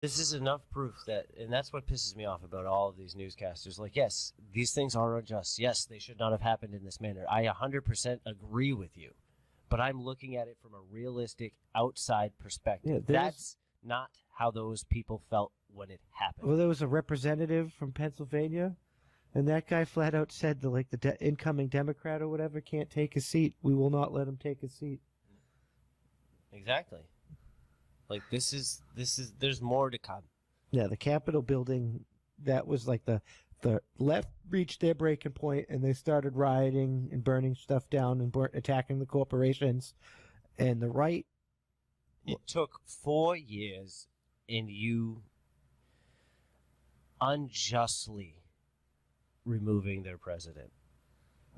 This is enough proof that, and that's what pisses me off about all of these newscasters. Like, yes, these things are unjust. Yes, they should not have happened in this manner. I 100% agree with you. But I'm looking at it from a realistic outside perspective. Yeah, that's not how those people felt when it happened. Well, there was a representative from Pennsylvania, and that guy flat out said that, the incoming Democrat or whatever can't take his seat. We will not let him take his seat. Exactly. Like, this is there's more to come. Yeah, the Capitol building, that was like the left reached their breaking point, and they started rioting and burning stuff down and attacking the corporations. And the right... It took 4 years, and you unjustly removing their president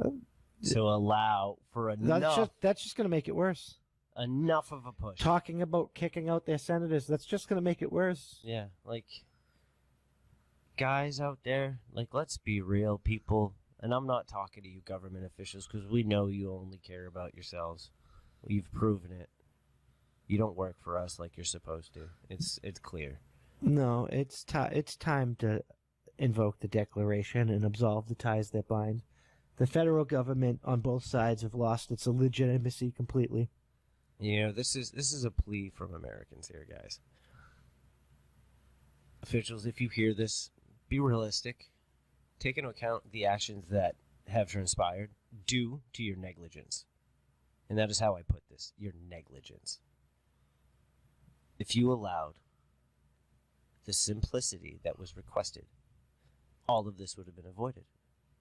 to allow for enough... That's just going to make it worse. Enough of a push. Talking about kicking out their senators, that's just going to make it worse. Yeah, like... Guys out there, like, let's be real, people. And I'm not talking to you government officials, because we know you only care about yourselves. You've proven it. You don't work for us like you're supposed to. It's clear. No, it's time to invoke the Declaration and absolve the ties that bind. The federal government on both sides have lost its legitimacy completely. You know, this is a plea from Americans here, guys. Officials, if you hear this, be realistic. Take into account the actions that have transpired due to your negligence. And that is how I put this, your negligence. If you allowed the simplicity that was requested, all of this would have been avoided.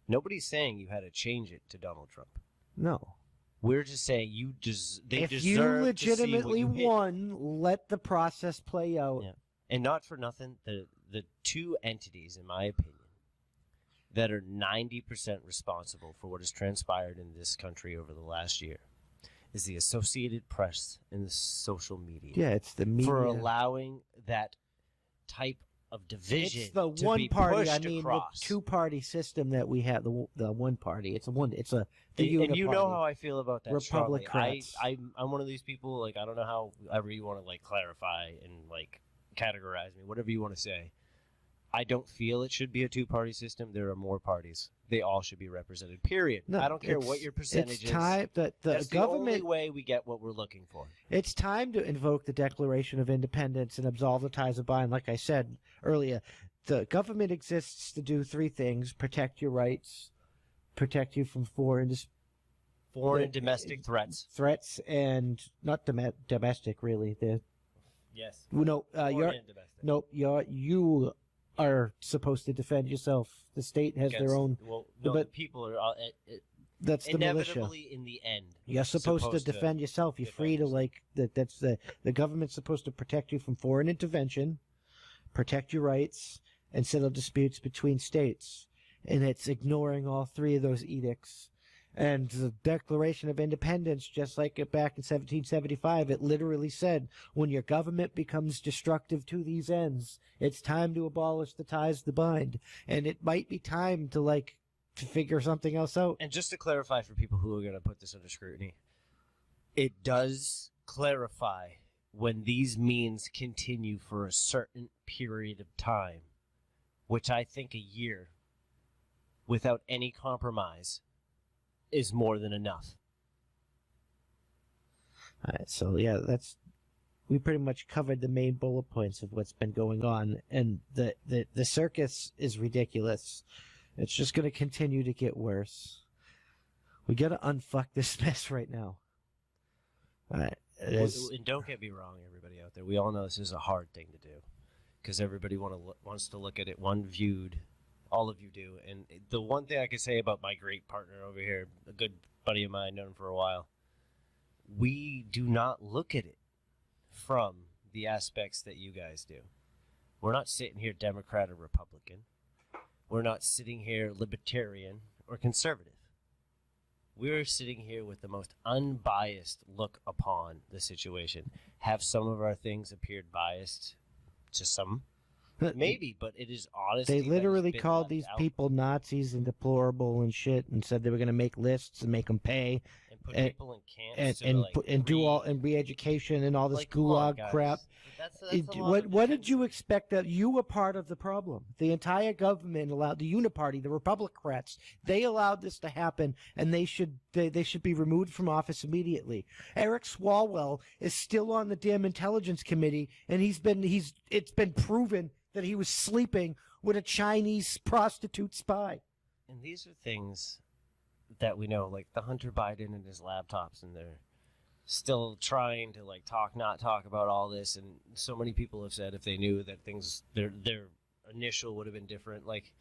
Nobody's saying you had to change it to Donald Trump. No. We're just saying if you legitimately won, let the process play out. Yeah. And not for nothing, the two entities, in my opinion, that are 90% responsible for what has transpired in this country over the last year is the Associated Press and the social media. Yeah, it's the media. For allowing that type of division it's the to one be party, pushed I mean, across. The two-party system that we have, the one party. It's the and you know how I feel about that. Republicans. I'm one of these people, like, I don't know how ever you want to, like, clarify and, like, categorize me, whatever you want to say. I don't feel it should be a two-party system. There are more parties. They all should be represented, period. No, I don't care what your percentage is. That's the only way we get what we're looking for. It's time to invoke the Declaration of Independence and absolve the ties of bind. Like I said earlier, the government exists to do three things: protect your rights, protect you from foreign and domestic threats, and not domestic, really. Yes. No, you are supposed to defend yourself. The state has their own. Well, no, but people are. That's the inevitably militia. In the end, you're supposed to defend yourself. You're free to That's the government's supposed to protect you from foreign intervention, protect your rights, and settle disputes between states. And it's ignoring all three of those edicts. And the Declaration of Independence, just like it back in 1775, it literally said, when your government becomes destructive to these ends, it's time to abolish the ties that bind. And it might be time to figure something else out. And just to clarify for people who are going to put this under scrutiny, it does clarify when these means continue for a certain period of time, which I think a year, without any compromise, is more than enough. All right, so yeah, we pretty much covered the main bullet points of what's been going on, and the circus is ridiculous. It's just going to continue to get worse. We got to unfuck this mess right now. All right. And don't get me wrong, everybody out there. We all know this is a hard thing to do because everybody wants to look at it one viewed. All of you do. And the one thing I can say about my great partner over here, a good buddy of mine, known him for a while, we do not look at it from the aspects that you guys do. We're not sitting here Democrat or Republican. We're not sitting here libertarian or conservative. We're sitting here with the most unbiased look upon the situation. Have some of our things appeared biased to some? Maybe, but it is honestly... They literally called these people Nazis and deplorable and shit and said they were going to make lists and make them pay. put and people in camps and do all and re-education and all this like, come on, gulag guys. crap. That's a lot of What did you defense. expect? That you were part of the problem. The entire government allowed the Uniparty, the Republicrats, they allowed this to happen, and they should be removed from office immediately. Eric Swalwell is still on the damn intelligence committee, and it's been proven that he was sleeping with a Chinese prostitute spy. And these are things that we know, like the Hunter Biden and his laptops, and they're still trying to like not talk about all this. And so many people have said if they knew that things their initial would have been different. Like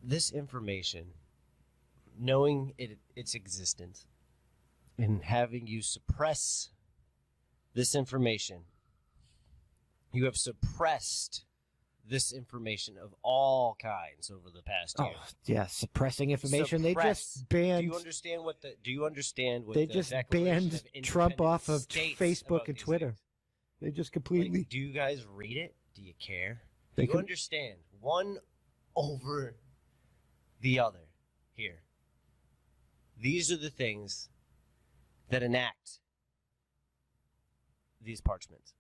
this information, knowing its existence, and having you suppress this information, you have suppressed this information of all kinds over the past year. Oh, yeah, suppressing information. They Suppress. just banned. Do you understand what They just banned Trump off of Facebook and Twitter. Things? They just completely. Like, do you guys read it? Do you care? They Do you could- understand one over the other here? These are the things that enact these parchments.